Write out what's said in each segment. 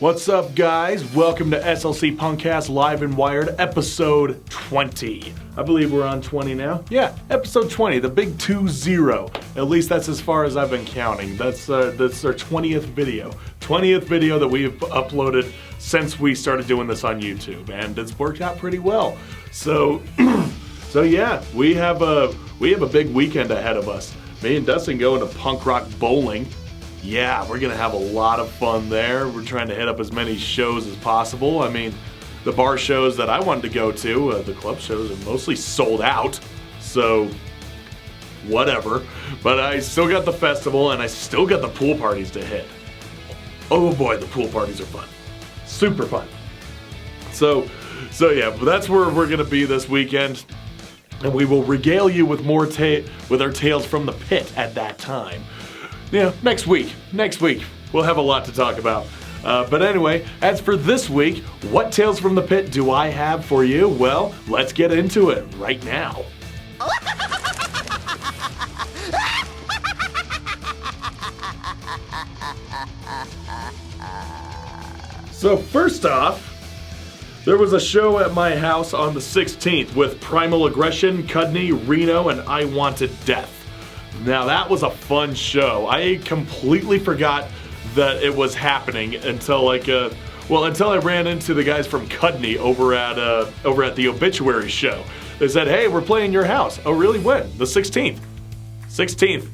What's up, guys? Welcome to SLC Punkcast Live and Wired, episode 20. I believe we're on 20 now. Yeah, episode 20, the big 2-0. At least that's as far as I've been counting. That's our 20th video. 20th video that we've uploaded since we started doing this on YouTube, and it's worked out pretty well. So yeah, we have a big weekend ahead of us. Me and Dustin going to punk rock bowling. Yeah, we're going to have a lot of fun there. We're trying to hit up as many shows as possible. I mean, the bar shows that I wanted to go to, the club shows are mostly sold out, so whatever. But I still got the festival, and I still got the pool parties to hit. Oh boy, the pool parties are fun. Super fun. So yeah, that's where we're going to be this weekend, and we will regale you with more with our tales from the pit at that time. Yeah, next week, we'll have a lot to talk about. But anyway, as for this week, what Tales from the Pit do I have for you? Well, let's get into it right now. So first off, there was a show at my house on the 16th with Primal Aggression, Cudney, Reno, and I Wanted Death. Now that was a fun show. I completely forgot that it was happening until until I ran into the guys from Cudney over at the Obituary show. They said, "Hey, we're playing your house." Oh, really? When? The 16th. 16th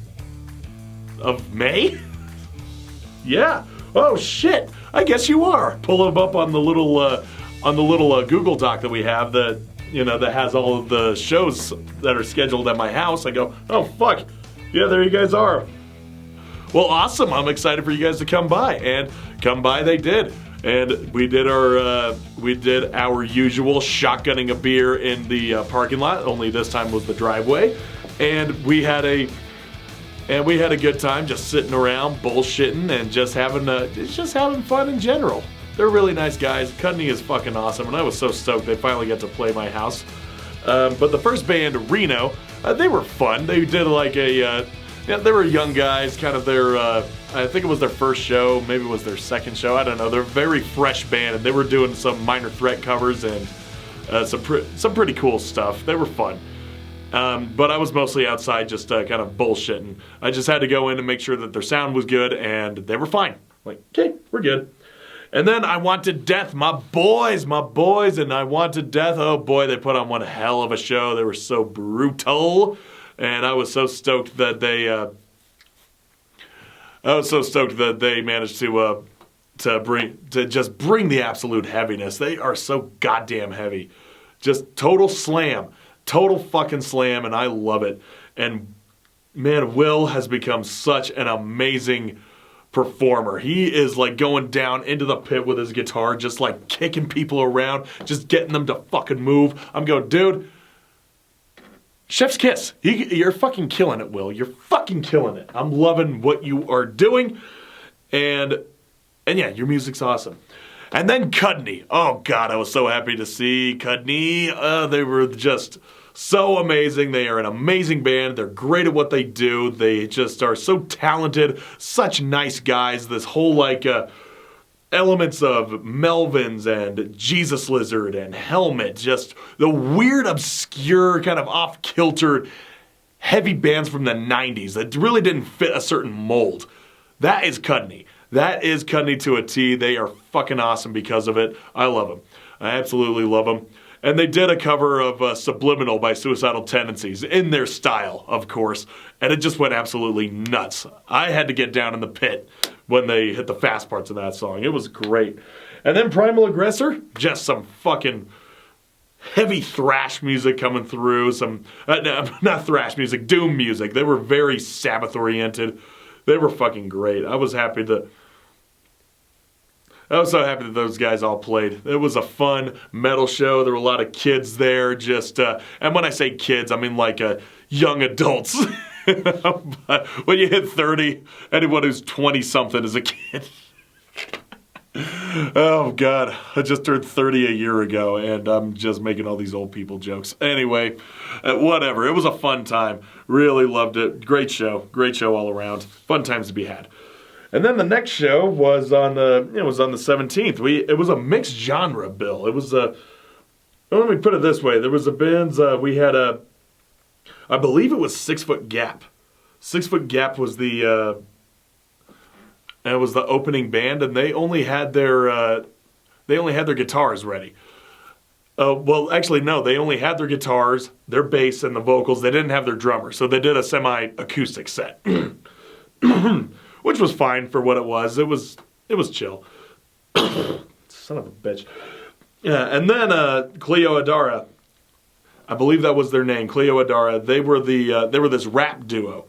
of May? Yeah. Oh shit. I guess you are. Pull them up on the little Google Doc that we have that has all of the shows that are scheduled at my house. I go, "Oh fuck. Yeah, there you guys are." Well, awesome. I'm excited for you guys to come by, and come by they did. And we did our usual shotgunning a beer in the parking lot, only this time was the driveway. And we had a good time just sitting around bullshitting and just having fun in general. They're really nice guys. Cudney is fucking awesome, and I was so stoked they finally got to play my house. But the first band, Reno, they were fun. They did they were young guys, kind of their, I think it was their first show, maybe it was their second show, I don't know. They're a very fresh band, and they were doing some Minor Threat covers and some pretty cool stuff. They were fun. But I was mostly outside just kind of bullshitting. I just had to go in and make sure that their sound was good, and they were fine. Like, okay, we're good. And then I Wanted Death, my boys, and I Wanted Death. Oh boy, they put on one hell of a show. They were so brutal, and I was so stoked that they managed to just bring the absolute heaviness. They are so goddamn heavy, just total fucking slam, and I love it. And man, Will has become such an amazing performer. He is like going down into the pit with his guitar, just like kicking people around, just getting them to fucking move. I'm going, dude, chef's kiss. You're fucking killing it, Will. You're fucking killing it. I'm loving what you are doing. And yeah, your music's awesome. And then Cudney. Oh God, I was so happy to see Cudney. They were just so amazing. They are an amazing band. They're great at what they do. They just are so talented. Such nice guys. This whole elements of Melvins and Jesus Lizard and Helmet. Just the weird, obscure, kind of off-kilter, heavy bands from the 90s that really didn't fit a certain mold. That is Cudney. That is Cudney to a T. They are fucking awesome because of it. I love them. I absolutely love them. And they did a cover of Subliminal by Suicidal Tendencies, in their style, of course, and it just went absolutely nuts. I had to get down in the pit when they hit the fast parts of that song. It was great. And then Primal Aggressor, just some fucking heavy thrash music coming through, not thrash music, doom music. They were very Sabbath-oriented. They were fucking great. I was so happy that those guys all played. It was a fun metal show. There were a lot of kids there, and when I say kids, I mean like young adults. But when you hit 30, anyone who's 20-something is a kid. Oh God, I just turned 30 a year ago, and I'm just making all these old people jokes. Anyway, whatever. It was a fun time. Really loved it. Great show all around. Fun times to be had. And then the next show was on the 17th. It was a mixed genre bill. It was a let me put it this way. There was a bands we had I believe it was 6 Foot Gap. 6 Foot Gap was the opening band, and they only had their guitars ready. Well, actually, no. They only had their guitars, their bass, and the vocals. They didn't have their drummer, so they did a semi-acoustic set, which was fine for what it was. It was chill. Son of a bitch. Yeah, and then Cleo Adara, I believe that was their name, Cleo Adara. They were this rap duo.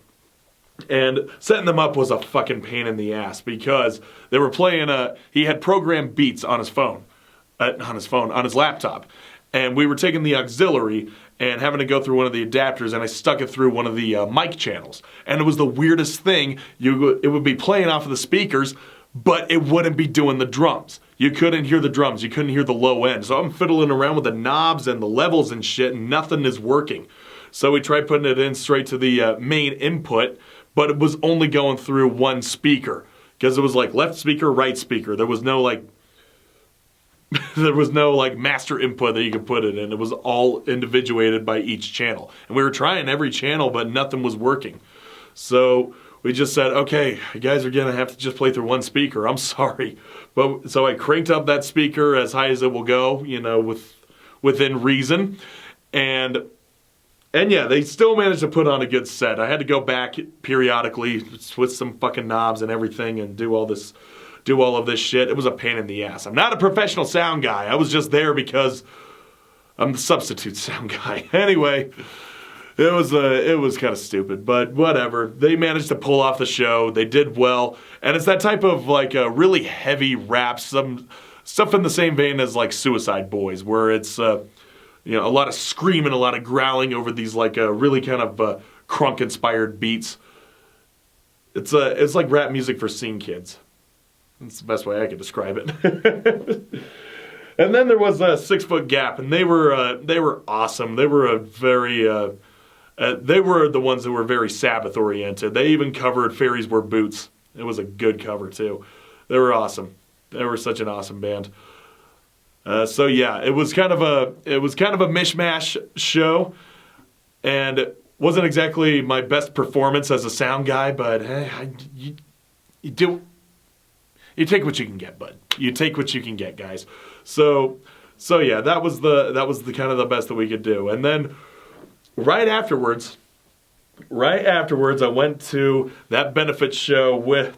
And setting them up was a fucking pain in the ass because they were playing he had programmed beats on his phone. On his laptop. And we were taking the auxiliary and having to go through one of the adapters, and I stuck it through one of the mic channels. And it was the weirdest thing. It would be playing off of the speakers, but it wouldn't be doing the drums. You couldn't hear the drums. You couldn't hear the low end. So I'm fiddling around with the knobs and the levels and shit, and nothing is working. So we tried putting it in straight to the main input, but it was only going through one speaker. Because it was like left speaker, right speaker. There was no master input that you could put it in. It was all individuated by each channel. And we were trying every channel, but nothing was working. So we just said, okay, you guys are going to have to just play through one speaker. I'm sorry. But so I cranked up that speaker as high as it will go, within reason. And yeah, they still managed to put on a good set. I had to go back periodically, switch some fucking knobs and everything, and do all of this shit. It was a pain in the ass. I'm not a professional sound guy. I was just there because I'm the substitute sound guy. Anyway, it was kind of stupid, but whatever. They managed to pull off the show. They did well, and it's that type of a really heavy rap, some stuff in the same vein as like Suicide Boys, where it's a lot of screaming, a lot of growling over these really kind of crunk-inspired beats. It's like rap music for scene kids. That's the best way I could describe it. And then there was a 6 Foot Gap, and they were awesome. They were they were the ones that were very Sabbath oriented. They even covered "Fairies Wear Boots." It was a good cover too. They were awesome. They were such an awesome band. So yeah, it was kind of a mishmash show, and it wasn't exactly my best performance as a sound guy, but you take what you can get, bud. You take what you can get, guys. So yeah, that was the kind of the best that we could do. And then right afterwards, I went to that benefit show with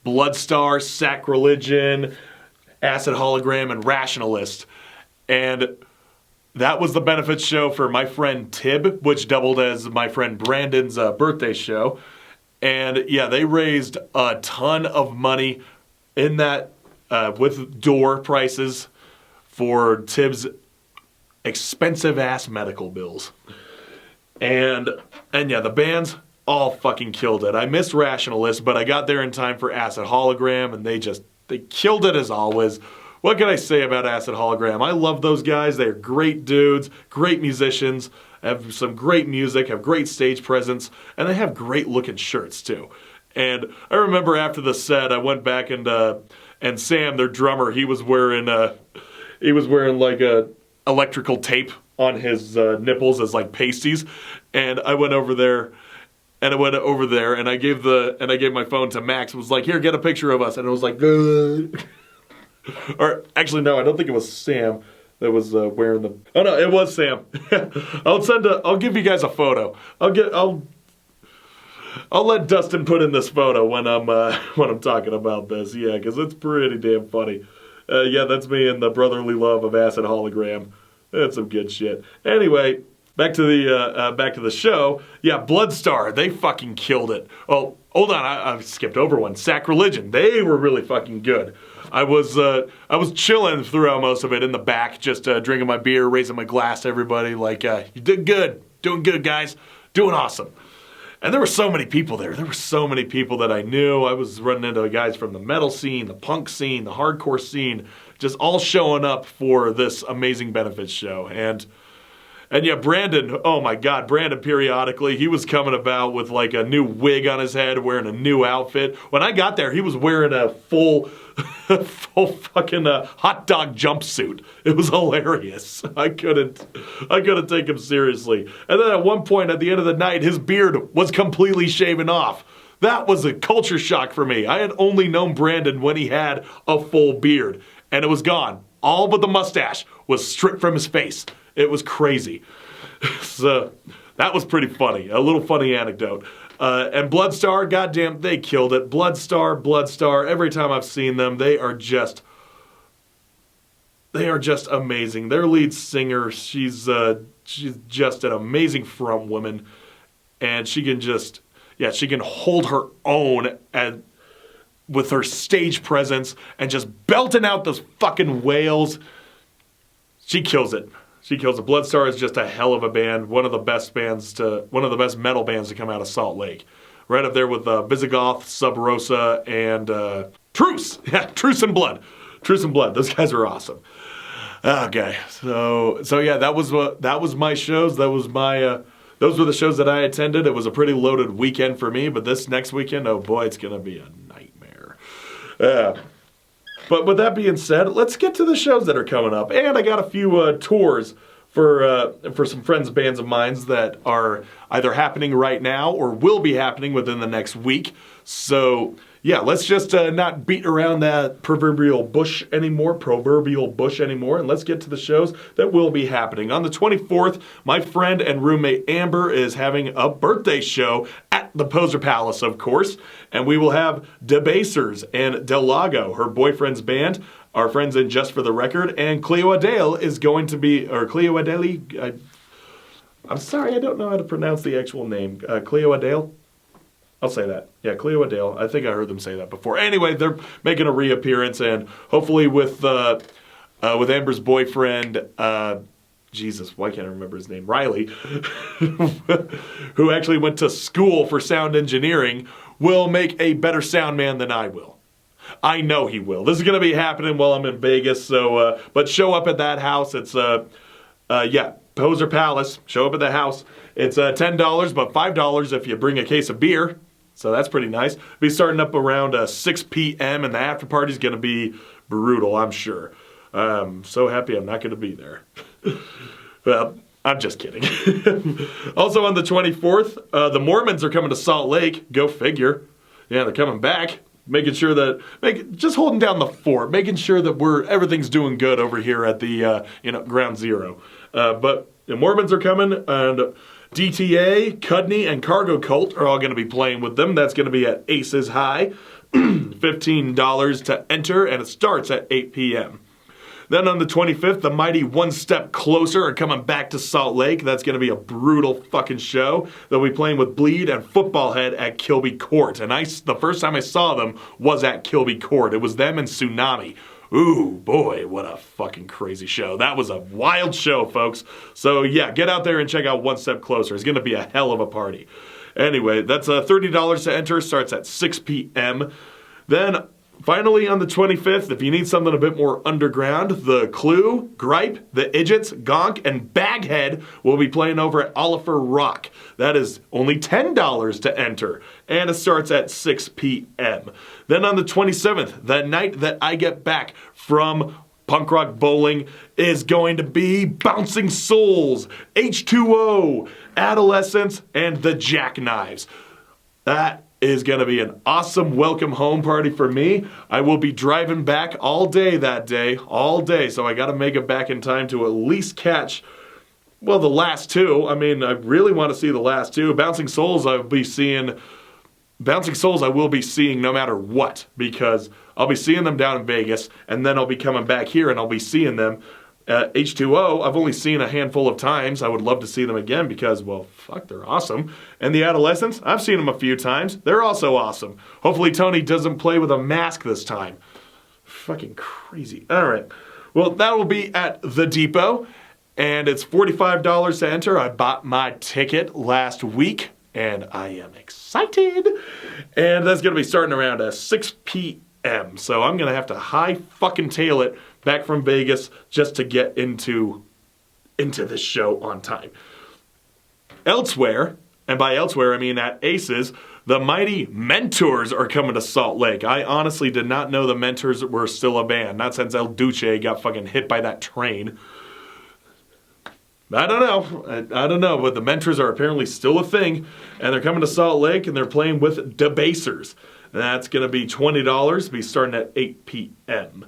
Bloodstar, Sacrilegion, Acid Hologram, and Rationalist. And that was the benefit show for my friend Tib, which doubled as my friend Brandon's birthday show. And yeah, they raised a ton of money in that with door prices for Tib's expensive ass medical bills. And yeah, the bands all fucking killed it. I missed Rationalist, but I got there in time for Acid Hologram, and they killed it as always. What can I say about Acid Hologram? I love those guys. They're great dudes, great musicians, have some great music, have great stage presence, and they have great looking shirts too. And I remember after the set, I went back and Sam, their drummer, he was wearing like a electrical tape on his nipples as like pasties, and I went over there. And I gave my phone to Max. It was like, here, get a picture of us. And it was like, or actually, no, I don't think it was Sam that was wearing the. Oh no, it was Sam. I'll give you guys a photo. I'll let Dustin put in this photo when I'm talking about this. Yeah, because it's pretty damn funny. Yeah, that's me and the brotherly love of Acid Hologram. That's some good shit. Anyway. Back to the show. Yeah, Bloodstar, they fucking killed it. Oh, hold on, I skipped over one. Sacrilegion, they were really fucking good. I was chilling throughout most of it in the back, just drinking my beer, raising my glass to everybody, like, you did good, doing good, guys, doing awesome. And there were so many people there. There were so many people that I knew. I was running into guys from the metal scene, the punk scene, the hardcore scene, just all showing up for this amazing benefits show. And And yeah, Brandon, oh my God, Brandon periodically, he was coming about with like a new wig on his head, wearing a new outfit. When I got there, he was wearing a full fucking hot dog jumpsuit. It was hilarious. I couldn't take him seriously. And then at one point at the end of the night, his beard was completely shaven off. That was a culture shock for me. I had only known Brandon when he had a full beard, and it was gone. All but the mustache was stripped from his face. It was crazy. So that was pretty funny. A little funny anecdote. And Bloodstar, goddamn, they killed it. Bloodstar. Every time I've seen them, they are just amazing. Their lead singer, she's just an amazing front woman, and she can hold her own with her stage presence and just belting out those fucking wails. She kills it. Bloodstar is just a hell of a band. One of the best metal bands to come out of Salt Lake. Right up there with Visigoth, Sub Rosa, and Truce. Yeah, Truce and Blood. Those guys are awesome. Okay, so yeah, that was my shows. Those were the shows that I attended. It was a pretty loaded weekend for me, but this next weekend, oh boy, it's gonna be a nightmare. But with that being said, let's get to the shows that are coming up. And I got a few tours for some friends, bands of mine that are either happening right now or will be happening within the next week. So yeah, let's just not beat around that proverbial bush anymore, and let's get to the shows that will be happening. On the 24th, my friend and roommate Amber is having a birthday show at the Poseur Palace, of course, and we will have Debasers and Del Lago, her boyfriend's band, our friends in Just for the Record, and Cleo Adele is going to be, or Cleo Adele, I'm sorry, I don't know how to pronounce the actual name, Cleo Adele? I'll say that. Yeah, Cleo Adele. I think I heard them say that before. Anyway, they're making a reappearance, and hopefully with Amber's boyfriend, Jesus, why can't I remember his name? Riley, who actually went to school for sound engineering, will make a better sound man than I will. I know he will. This is going to be happening while I'm in Vegas, so but show up at that house. It's Poseur Palace. Show up at the house. It's $10, but $5 if you bring a case of beer. So that's pretty nice. Be starting up around 6 p.m. and the after party's going to be brutal, I'm sure. So happy I'm not going to be there. Well, I'm just kidding. Also on the 24th, the Mormons are coming to Salt Lake. Go figure. Yeah, they're coming back. Just holding down the fort, making sure that everything's doing good over here at the Ground Zero. But the Mormons are coming, and DTA, Cudney, and Cargo Cult are all going to be playing with them. That's going to be at Aces High. $15 to enter, and it starts at 8 p.m. Then on the 25th, the mighty One Step Closer are coming back to Salt Lake. That's going to be a brutal fucking show. They'll be playing with Bleed and Football Head at Kilby Court. And the first time I saw them was at Kilby Court. It was them and Tsunami. Ooh, boy, what a fucking crazy show. That was a wild show, folks. So yeah, get out there and check out One Step Closer. It's going to be a hell of a party. Anyway, that's $30 to enter. Starts at 6 p.m. Then finally, on the 25th, if you need something a bit more underground, The Clue, Gripe, The Idiots, Gonk, and Baghead will be playing over at Oliver Rock. That is only $10 to enter, and it starts at 6 p.m. Then on the 27th, the night that I get back from Punk Rock Bowling, is going to be Bouncing Souls, H2O, Adolescence, and The Jackknives. That is going to be an awesome welcome home party for me. I will be driving back all day that day, so I got to make it back in time to at least catch, the last two. I mean, I really want to see the last two. Bouncing Souls I will be seeing no matter what, because I'll be seeing them down in Vegas, and then I'll be coming back here and I'll be seeing them. H2O, I've only seen a handful of times. I would love to see them again because, they're awesome. And the Adolescents, I've seen them a few times. They're also awesome. Hopefully Tony doesn't play with a mask this time. Fucking crazy. All right. Well, that will be at the Depot, and it's $45 to enter. I bought my ticket last week, and I am excited. And that's going to be starting around 6 p.m. So I'm going to have to high fucking tail it back from Vegas just to get into into this show on time. Elsewhere, and by elsewhere I mean at Aces, the mighty Mentors are coming to Salt Lake. I honestly did not know the Mentors were still a band. Not since El Duce got fucking hit by that train. I don't know, but the Mentors are apparently still a thing, and they're coming to Salt Lake, and they're playing with Debasers. That's going to be $20, be starting at 8 p.m.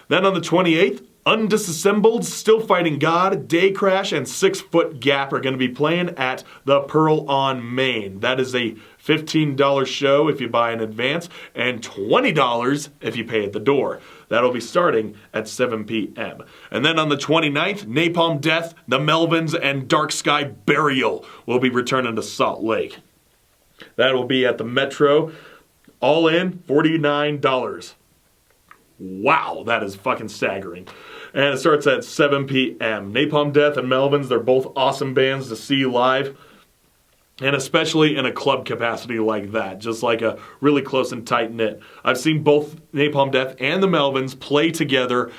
Then on the 28th, Undisassembled, Still Fighting God, Day Crash, and 6 Foot Gap are going to be playing at the Pearl on Main. That is a $15 show if you buy in advance, and $20 if you pay at the door. That'll be starting at 7 p.m. And then on the 29th, Napalm Death, The Melvins, and Dark Sky Burial will be returning to Salt Lake. That will be at the Metro, all in $49. Wow, that is fucking staggering. And it starts at 7 p.m. Napalm Death and Melvins, they're both awesome bands to see live. And especially in a club capacity like that, just like a really close and tight-knit. I've seen both Napalm Death and the Melvins play together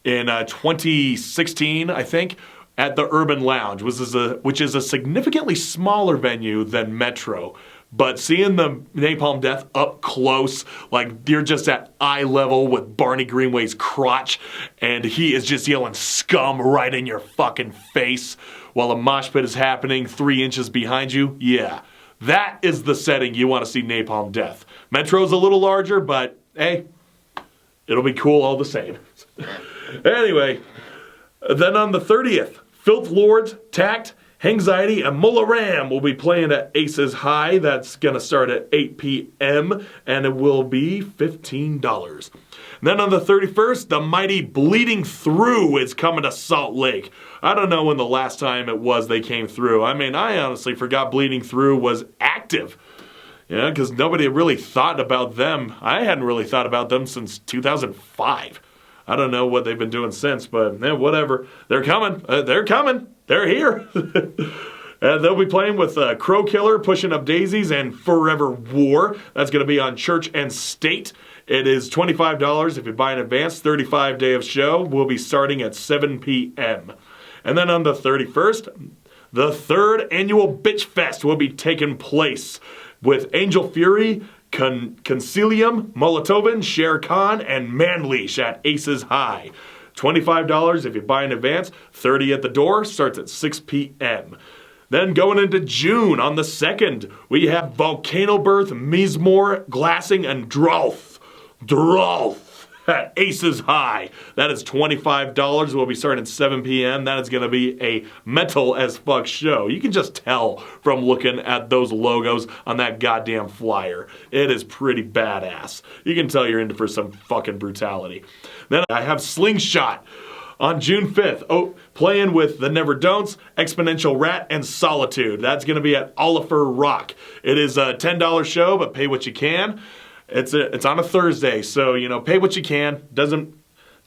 in 2016, I think, at the Urban Lounge, which is a significantly smaller venue than Metro. But seeing the Napalm Death up close, like you're just at eye level with Barney Greenway's crotch, and he is just yelling scum right in your fucking face while a mosh pit is happening 3 inches behind you, yeah. That is the setting you want to see Napalm Death. Metro's a little larger, but hey, it'll be cool all the same. Anyway, then on the 30th, Filth Lords, Tact, Anxiety, and Mola Ram will be playing at Aces High. That's going to start at 8 p.m. and it will be $15. Then on the 31st, the mighty Bleeding Through is coming to Salt Lake. I don't know when the last time it was they came through. I mean, I honestly forgot Bleeding Through was active. Yeah, because nobody really thought about them. I hadn't really thought about them since 2005. I don't know what they've been doing since, but whatever. They're coming. They're coming. They're here. They'll be playing with Crow Killer, Pushing Up Daisies, and Forever War. That's going to be on Church and State. It is $25 if you buy in advance. 35-day of show will be starting at 7 p.m. And then on the 31st, the 3rd annual Bitch Fest will be taking place with Angel Fury, Concilium, Molotovin, Sher Khan, and Manleash at Aces High. $25 if you buy in advance, $30 at the door, starts at 6 p.m. Then going into June, on the 2nd, we have Volcano Birth, Mizmor, Glassing, and Drolf at Aces High. That is $25. We'll be starting at 7 p.m. That is going to be a metal as fuck show. You can just tell from looking at those logos on that goddamn flyer. It is pretty badass. You can tell you're in for some fucking brutality. Then I have Slingshot on June 5th, playing with The Never Don'ts, Exponential Rat, and Solitude. That's going to be at Oliver Rock. It is a $10 show, but pay what you can. It's on a Thursday, so, pay what you can. Just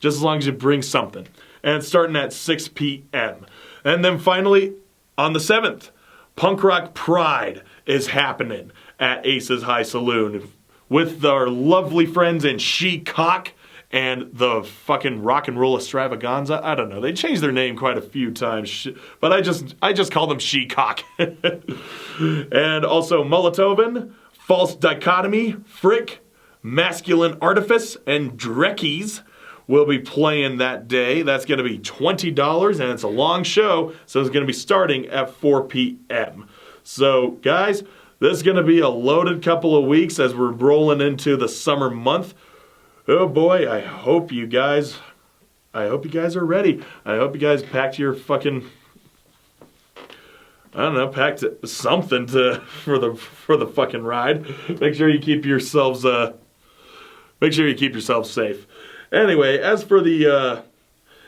as long as you bring something. And it's starting at 6 p.m. And then finally, on the 7th, Punk Rock Pride is happening at Aces High Saloon with our lovely friends in She-Cock and the fucking Rock and Roll Extravaganza. I don't know. They changed their name quite a few times, but I just call them She-Cock. And also Molotovin, False Dichotomy, Frick, Masculine Artifice, and Dreckies will be playing that day. That's going to be $20, and it's a long show, so it's going to be starting at 4 p.m. So, guys, this is going to be a loaded couple of weeks as we're rolling into the summer month. Oh boy, I hope you guys are ready. I hope you guys packed your fucking, packed something for the fucking ride. Make sure you keep yourselves safe. Anyway, as for the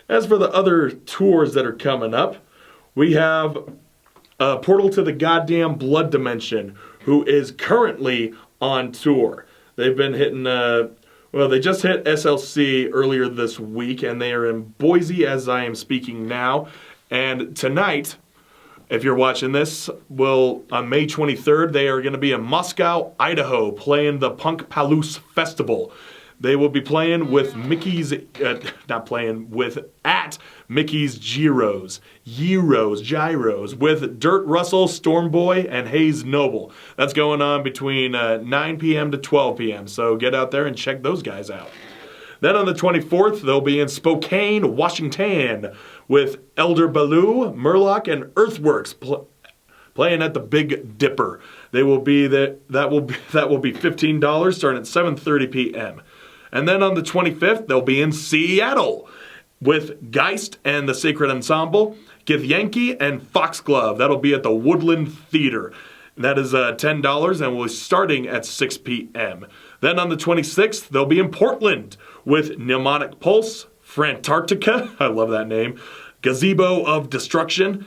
other tours that are coming up, we have Portal to the Goddamn Blood Dimension, who is currently on tour. They've been hitting they just hit SLC earlier this week, and they are in Boise as I am speaking now. And tonight, if you're watching this, on May 23rd, they are going to be in Moscow, Idaho, playing the Punk Palace Festival. They will be playing with at Mickey's Gyros with Dirt Russell, Stormboy, and Hayes Noble. That's going on between 9 p.m. to 12 p.m., so get out there and check those guys out. Then on the 24th, they'll be in Spokane, Washington, with Elder Baloo, Murloc, and Earthworks playing at the Big Dipper. They will be that will be $15, starting at 7:30 p.m. And then on the 25th, they'll be in Seattle with Geist and the Sacred Ensemble, Githyanki, and Foxglove. That'll be at the Woodland Theater. That is $10 and will be starting at 6 p.m. Then on the 26th, they'll be in Portland with Mnemonic Pulse, Frantarctica, I love that name, Gazebo of Destruction.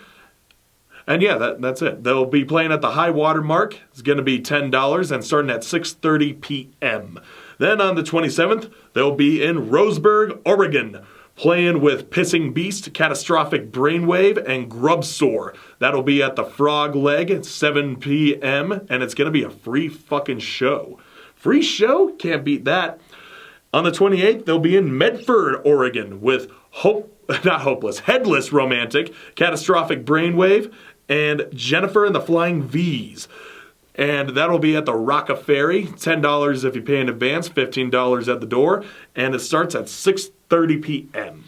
And yeah, that's it. They'll be playing at the High Water Mark. It's going to be $10 and starting at 6:30 p.m. Then on the 27th, they'll be in Roseburg, Oregon, playing with Pissing Beast, Catastrophic Brainwave, and Grubsore. That'll be at the Frog Leg at 7 p.m., and it's going to be a free fucking show. Free show? Can't beat that. On the 28th, they'll be in Medford, Oregon, with Headless Romantic, Catastrophic Brainwave, and Jennifer and the Flying V's. And that'll be at the Rockaferry. $10 if you pay in advance, $15 at the door, and it starts at 6:30 p.m.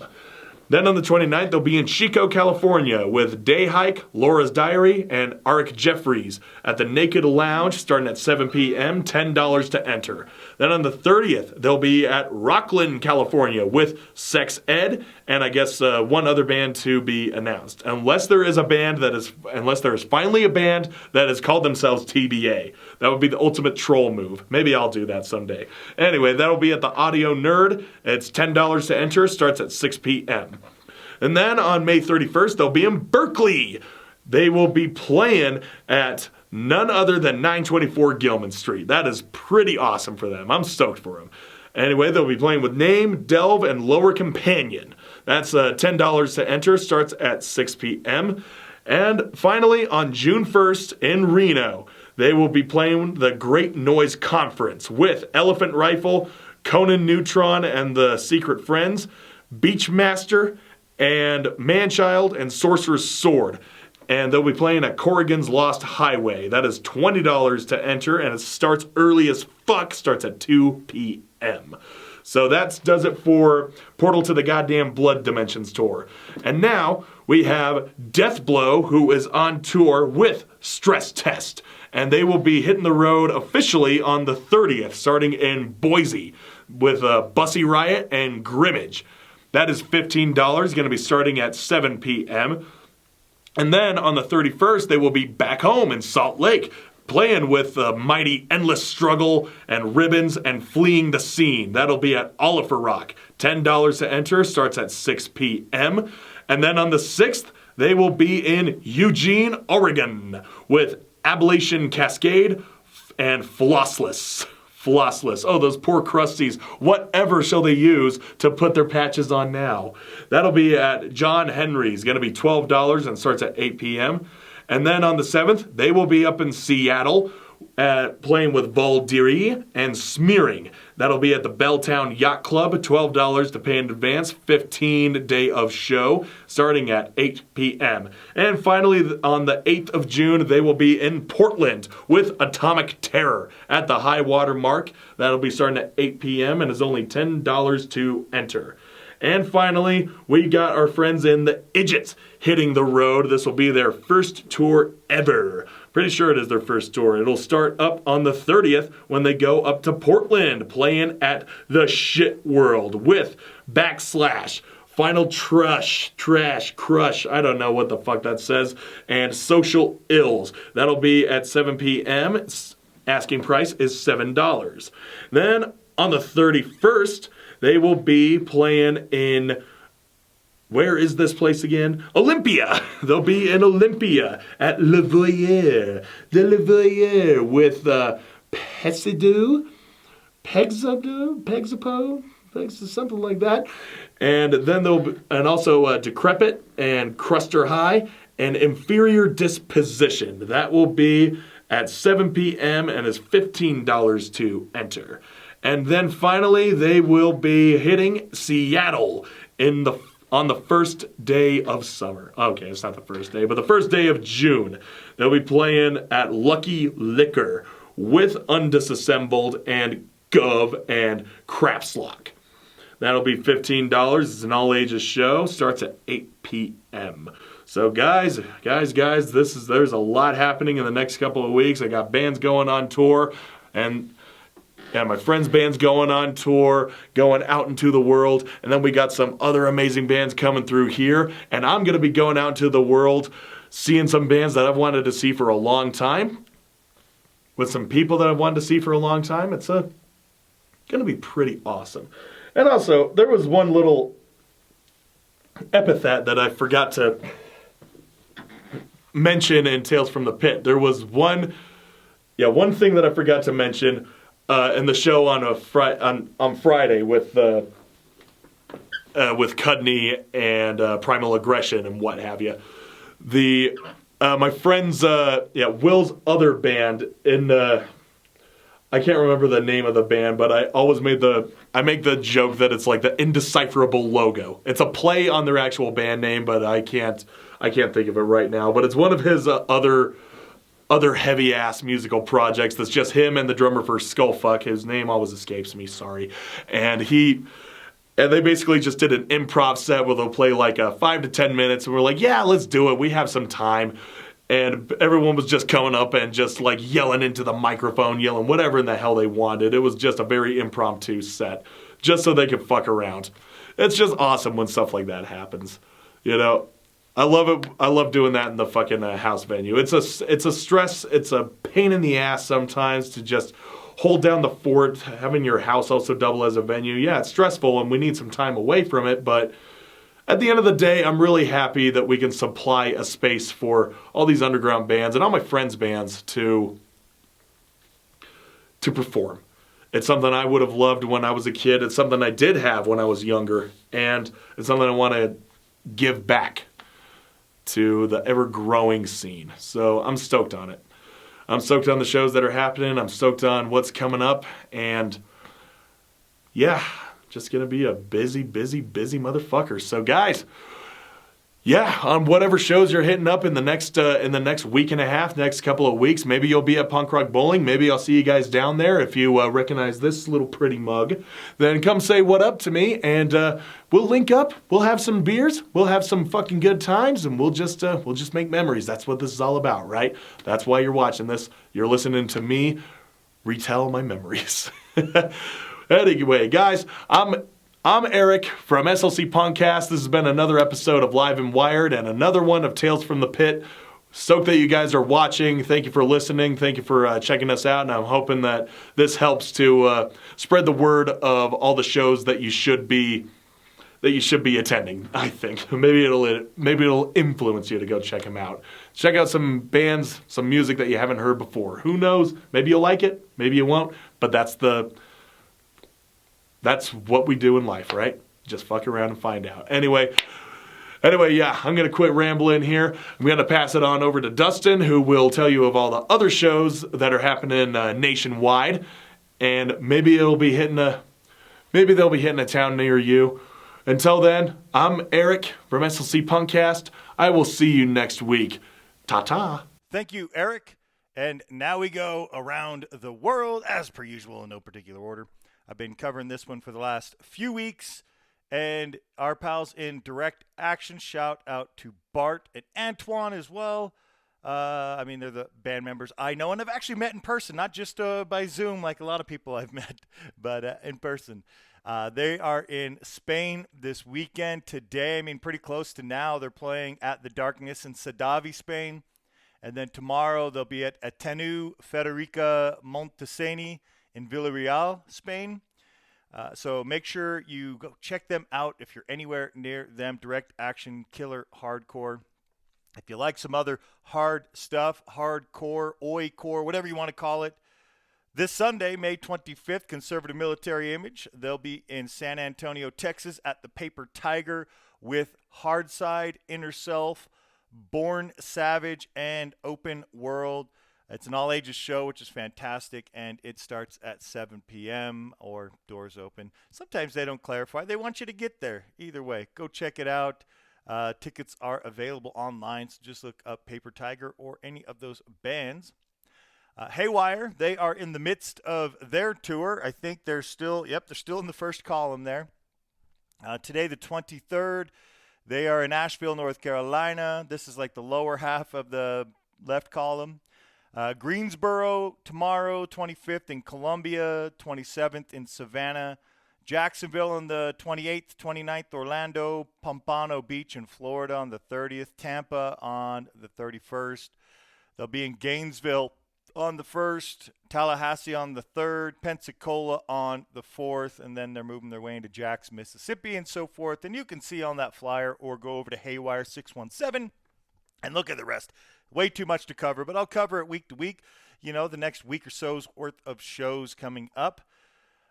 Then on the 29th, they'll be in Chico, California with Day Hike, Laura's Diary, and Arik Jeffries at the Naked Lounge starting at 7 p.m., $10 to enter. Then on the 30th, they'll be at Rockland, California with Sex Ed, and I guess one other band to be announced. Unless there is finally a band that has called themselves TBA. That would be the ultimate troll move. Maybe I'll do that someday. Anyway, that'll be at the Audio Nerd. It's $10 to enter, starts at 6 p.m. And then on May 31st, they'll be in Berkeley. They will be playing at none other than 924 Gilman Street. That is pretty awesome for them. I'm stoked for them. Anyway, they'll be playing with Name, Delve, and Lower Companion. That's $10 to enter, starts at 6 p.m. And finally, on June 1st in Reno, they will be playing the Great Noise Conference with Elephant Rifle, Conan Neutron and the Secret Friends, Beachmaster, and Manchild and Sorcerer's Sword. And they'll be playing at Corrigan's Lost Highway. That is $20 to enter, and it starts early as fuck, starts at 2 p.m. So that does it for Portal to the Goddamn Blood Dimensions tour. And now we have Deathblow, who is on tour with Stress Test. And they will be hitting the road officially on the 30th, starting in Boise with Bussy Riot and Grimmage. That is $15, going to be starting at 7 p.m. And then on the 31st, they will be back home in Salt Lake, playing with the mighty Endless Struggle and Ribbons and Fleeing the Scene. That'll be at Oliver Rock. $10 to enter, starts at 6 p.m. And then on the 6th, they will be in Eugene, Oregon, with Ablation Cascade and Flossless. Oh, those poor crusties. Whatever shall they use to put their patches on now? That'll be at John Henry's. Going to be $12 and starts at 8 p.m. And then on the 7th, they will be up in Seattle playing with Voldiri and Smearing. That'll be at the Belltown Yacht Club, $12 to pay in advance, 15 day of show, starting at 8 p.m. And finally, on the 8th of June, they will be in Portland with Atomic Terror at the High Water Mark. That'll be starting at 8 p.m. and is only $10 to enter. And finally, we got our friends in the Idiots hitting the road. This will be their first tour ever. Pretty sure it is their first tour. It'll start up on the 30th when they go up to Portland, playing at the Shit World with Backslash, Final Trash, Crush, I don't know what the fuck that says, and Social Ills. That'll be at 7 p.m. Asking price is $7. Then on the 31st, they will be playing in, where is this place again? Olympia. They'll be in Olympia at Le Voyeur. The Le Voyeur with Pegzapo, something like that. And then they'll be, and also Decrepit and Cruster High and Inferior Disposition. That will be at 7 p.m. and is $15 to enter. And then finally, they will be hitting Seattle on the first day of summer. Okay, it's not the first day, but the first day of June. They'll be playing at Lucky Liquor with Undisassembled and Gov and Crapslock. That'll be $15. It's an all-ages show. Starts at 8 p.m. So guys, there's a lot happening in the next couple of weeks. I got bands going on tour, and my friends' band's going on tour, going out into the world, and then we got some other amazing bands coming through here, and I'm going to be going out into the world, seeing some bands that I've wanted to see for a long time, with some people that I've wanted to see for a long time. It's going to be pretty awesome. And also, there was one little epithet that I forgot to mention in Tales from the Pit. There was one thing that I forgot to mention in the show on Friday with Cudney and Primal Aggression and what have you. My friend's Will's other band in I can't remember the name of the band, but I always make the joke that it's like the indecipherable logo. It's a play on their actual band name, but I can't think of it right now. But it's one of his other heavy ass musical projects that's just him and the drummer for Skullfuck. His name always escapes me, sorry. And they basically just did an improv set where they'll play like 5 to 10 minutes, and we're like, yeah, let's do it. We have some time. And everyone was just coming up and just like yelling into the microphone, yelling whatever in the hell they wanted. It was just a very impromptu set, just so they could fuck around. It's just awesome when stuff like that happens. You know, I love it. I love doing that in the fucking house venue. It's a stress. It's a pain in the ass sometimes to just hold down the fort, having your house also double as a venue. Yeah, it's stressful and we need some time away from it, but at the end of the day, I'm really happy that we can supply a space for all these underground bands and all my friends' bands to perform. It's something I would have loved when I was a kid. It's something I did have when I was younger. And it's something I want to give back to the ever-growing scene. So I'm stoked on it. I'm stoked on the shows that are happening. I'm stoked on what's coming up. And yeah, just going to be a busy motherfucker. So guys, yeah, on whatever shows you're hitting up in the next week and a half, next couple of weeks, maybe you'll be at Punk Rock Bowling. Maybe I'll see you guys down there. If you recognize this little pretty mug, then come say what up to me, and we'll link up. We'll have some beers. We'll have some fucking good times, and we'll just make memories. That's what this is all about, right? That's why you're watching this. You're listening to me retell my memories. Anyway, guys, I'm Eric from SLC Punkcast. This has been another episode of Live and Wired and another one of Tales from the Pit. Stoked that you guys are watching. Thank you for listening. Thank you for checking us out. And I'm hoping that this helps to spread the word of all the shows that you should be attending. I think maybe it'll influence you to go check them out. Check out some bands, some music that you haven't heard before. Who knows? Maybe you'll like it. Maybe you won't. But that's what we do in life, right? Just fuck around and find out. Anyway, yeah, I'm going to quit rambling here. I'm going to pass it on over to Dustin, who will tell you of all the other shows that are happening nationwide. And maybe they'll be hitting a town near you. Until then, I'm Eric from SLC Punkcast. I will see you next week. Ta-ta. Thank you, Eric. And now we go around the world, as per usual, in no particular order. I've been covering this one for the last few weeks, and our pals in Direct Action, shout out to Bart and Antoine as well. They're the band members I know, and I've actually met in person, not just by Zoom like a lot of people I've met, but in person. They are in Spain this weekend today. Pretty close to now. They're playing at the Darkness in Sadavi, Spain. And then tomorrow they'll be at Ateneu Federica Montesini in Villarreal, Spain. So make sure you go check them out if you're anywhere near them. Direct Action Killer Hardcore. If you like some other hard stuff, hardcore, oi-core, whatever you want to call it, this Sunday, May 25th, Conservative Military Image. They'll be in San Antonio, Texas at the Paper Tiger with Hardside, Inner Self, Born Savage, and Open World. It's an all-ages show, which is fantastic, and it starts at 7 p.m. or doors open. Sometimes they don't clarify. They want you to get there. Either way, go check it out. Tickets are available online, so just look up Paper Tiger or any of those bands. Haywire, they are in the midst of their tour. I think they're still in the first column there. Today, the 23rd, they are in Asheville, North Carolina. This is like the lower half of the left column. Greensboro tomorrow, 25th in Columbia, 27th in Savannah, Jacksonville on the 28th, 29th, Orlando, Pompano Beach in Florida on the 30th, Tampa on the 31st. They'll be in Gainesville on the 1st, Tallahassee on the 3rd, Pensacola on the 4th, and then they're moving their way into Jackson, Mississippi, and so forth. And you can see on that flyer or go over to Haywire 617 and look at the rest. Way too much to cover, but I'll cover it week to week. The next week or so's worth of shows coming up.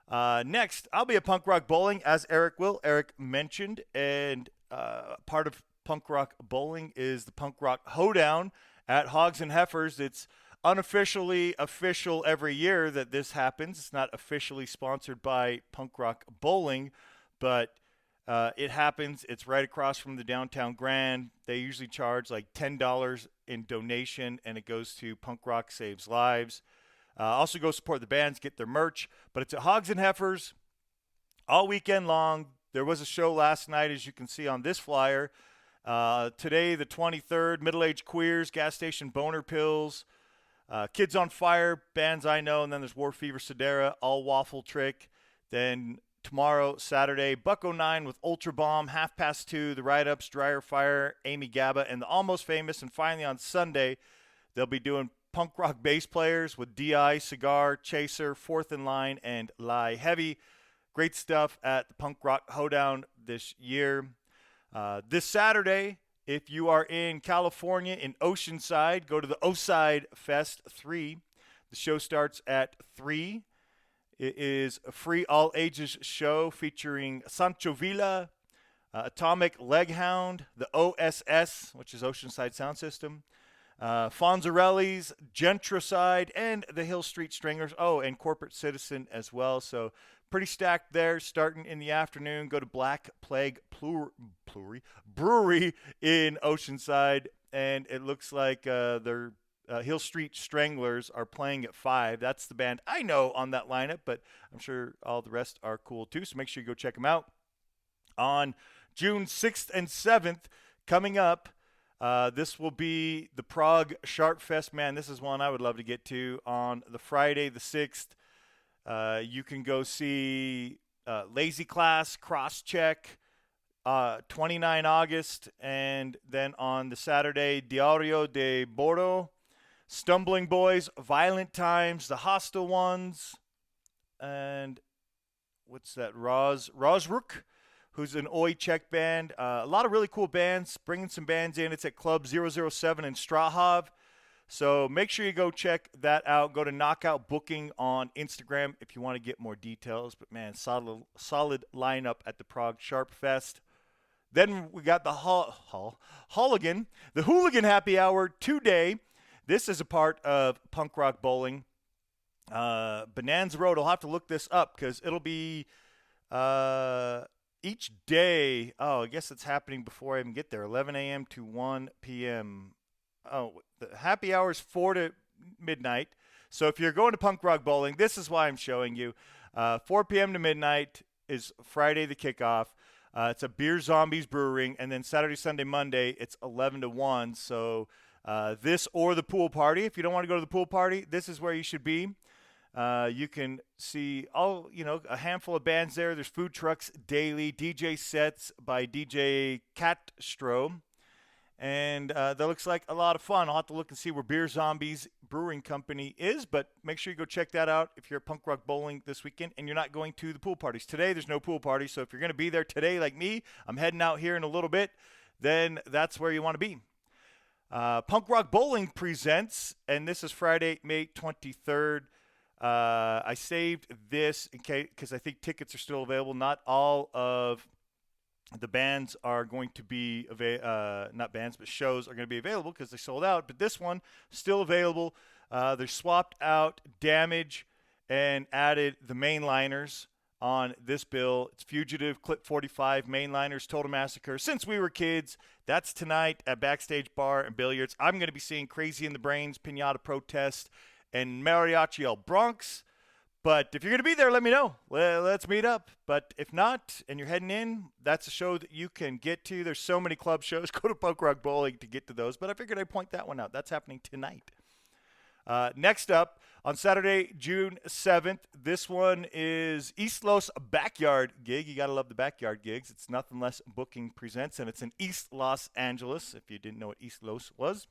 Next, I'll be at Punk Rock Bowling, as Eric mentioned, and part of Punk Rock Bowling is the Punk Rock Hoedown at Hogs and Heifers. It's unofficially official every year that this happens. It's not officially sponsored by Punk Rock Bowling, but it happens. It's right across from the Downtown Grand. They usually charge like $10 in donation, and it goes to Punk Rock Saves Lives. Also go support the bands, get their merch. But it's at Hogs and Heifers all weekend long. There was a show last night, as you can see on this flyer. Today, the 23rd, Middle-Aged Queers, Gas Station Boner Pills, Kids on Fire, bands I know, and then there's War Fever Sedera, All Waffle Trick. Then tomorrow, Saturday, Buck 09 with Ultra Bomb, 2:30, The Ride-Ups, Dryer Fire, Amy Gabba, and the Almost Famous. And finally on Sunday, they'll be doing punk rock bass players with DI, Cigar, Chaser, Fourth in Line, and Lie Heavy. Great stuff at the Punk Rock Hoedown this year. This Saturday, if you are in California, in Oceanside, go to the Oside Fest 3. The show starts at 3. It is a free all-ages show featuring Sancho Villa, Atomic Leghound, the OSS, which is Oceanside Sound System, Fonzarelli's, Gentricide, and the Hill Street Stringers. Oh, and Corporate Citizen as well. So pretty stacked there, starting in the afternoon. Go to Black Plague Brewery in Oceanside, and it looks like their Hill Street Stranglers are playing at 5. That's the band I know on that lineup, but I'm sure all the rest are cool too, so make sure you go check them out. On June 6th and 7th, coming up, this will be the Prague Sharp Fest. Man, this is one I would love to get to. On the Friday, the 6th, you can go see Lazy Class, Crosscheck, 29 August, and then on the Saturday, Diario de Bordo, Stumbling Boys, Violent Times, The Hostile Ones, and what's that, Rozruk, who's an Oi Czech band. A lot of really cool bands, bringing some bands in. It's at Club 007 in Strahov. So make sure you go check that out. Go to Knockout Booking on Instagram if you want to get more details. But, man, solid lineup at the Prague Sharp Fest. Then we got the Hooligan Happy Hour today. This is a part of Punk Rock Bowling. Bonanza Road, I'll have to look this up because it'll be each day. Oh, I guess it's happening before I even get there, 11 a.m. to 1 p.m. Oh, the happy hour is 4 to midnight. So if you're going to Punk Rock Bowling, this is why I'm showing you. 4 p.m. to midnight is Friday, the kickoff. It's a Beer Zombies Brewing. And then Saturday, Sunday, Monday, it's 11 to 1. So this or the pool party. If you don't want to go to the pool party, this is where you should be. You can see a handful of bands there. There's food trucks daily, DJ sets by DJ Catstro. And that looks like a lot of fun. I'll have to look and see where Beer Zombies Brewing Company is, but make sure you go check that out if you're at Punk Rock Bowling this weekend and you're not going to the pool parties. Today, there's no pool party, so if you're going to be there today like me, I'm heading out here in a little bit, then that's where you want to be. Punk Rock Bowling presents, and this is Friday, May 23rd. I saved this in case because I think tickets are still available. Not all of the bands are going to be not bands, but shows are going to be available because they sold out. But this one still available. They swapped out Damage and added the mainliners on this bill. It's Fugitive, Clip 45, Mainliners, Total Massacre. Since we were kids, that's tonight at Backstage Bar and Billiards. I'm going to be seeing Crazy in the Brains, Pinata Protest, and Mariachi El Bronx. But if you're going to be there, let me know. Let's meet up. But if not, and you're heading in, that's a show that you can get to. There's so many club shows. Go to Punk Rock Bowling to get to those. But I figured I'd point that one out. That's happening tonight. Next up, on Saturday, June 7th, this one is East Los Backyard Gig. You got to love the backyard gigs. It's Nothing Less Booking Presents, and it's in East Los Angeles, if you didn't know what East Los was.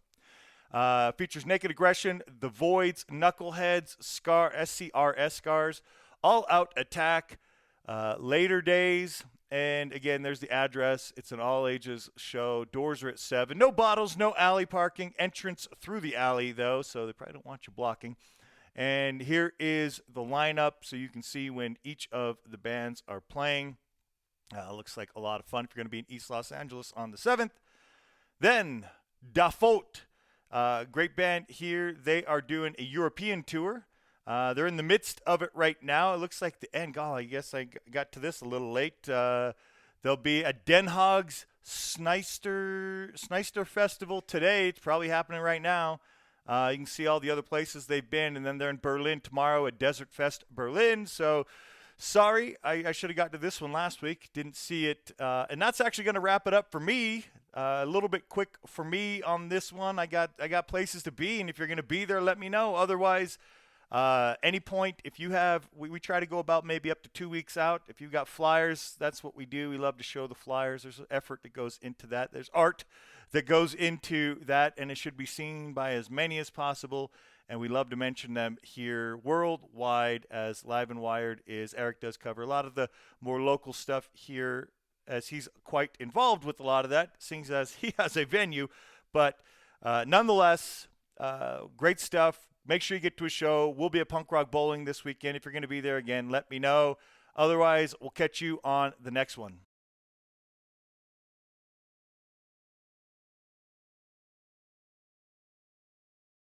Features Naked Aggression, The Voids, Knuckleheads, SCRS Scars, All Out Attack, Later Days, and again, there's the address. It's an all-ages show. Doors are at 7. No bottles, no alley parking. Entrance through the alley, though, so they probably don't want you blocking. And here is the lineup so you can see when each of the bands are playing. Looks like a lot of fun if you're going to be in East Los Angeles on the 7th. Then, Da Faute. Great band here. They are doing a European tour. They're in the midst of it right now. It looks like the end. I guess I got to this a little late. They'll be at Den Haag's Sneister Festival today. It's probably happening right now. You can see all the other places they've been, and then they're in Berlin tomorrow at Desert Fest Berlin. So, sorry, I should have got to this one last week. Didn't see it. And that's actually going to wrap it up for me. A little bit quick for me on this one. I got places to be, and if you're going to be there, let me know. Otherwise, any point, if you have, we try to go about maybe up to 2 weeks out. If you've got flyers, that's what we do. We love to show the flyers. There's effort that goes into that. There's art that goes into that, and it should be seen by as many as possible. And we love to mention them here worldwide, as Live and Wired is. Eric does cover a lot of the more local stuff here, as he's quite involved with a lot of that, seeing as he has a venue. But nonetheless, great stuff. Make sure you get to a show. We'll be at Punk Rock Bowling this weekend. If you're going to be there again, let me know. Otherwise, we'll catch you on the next one.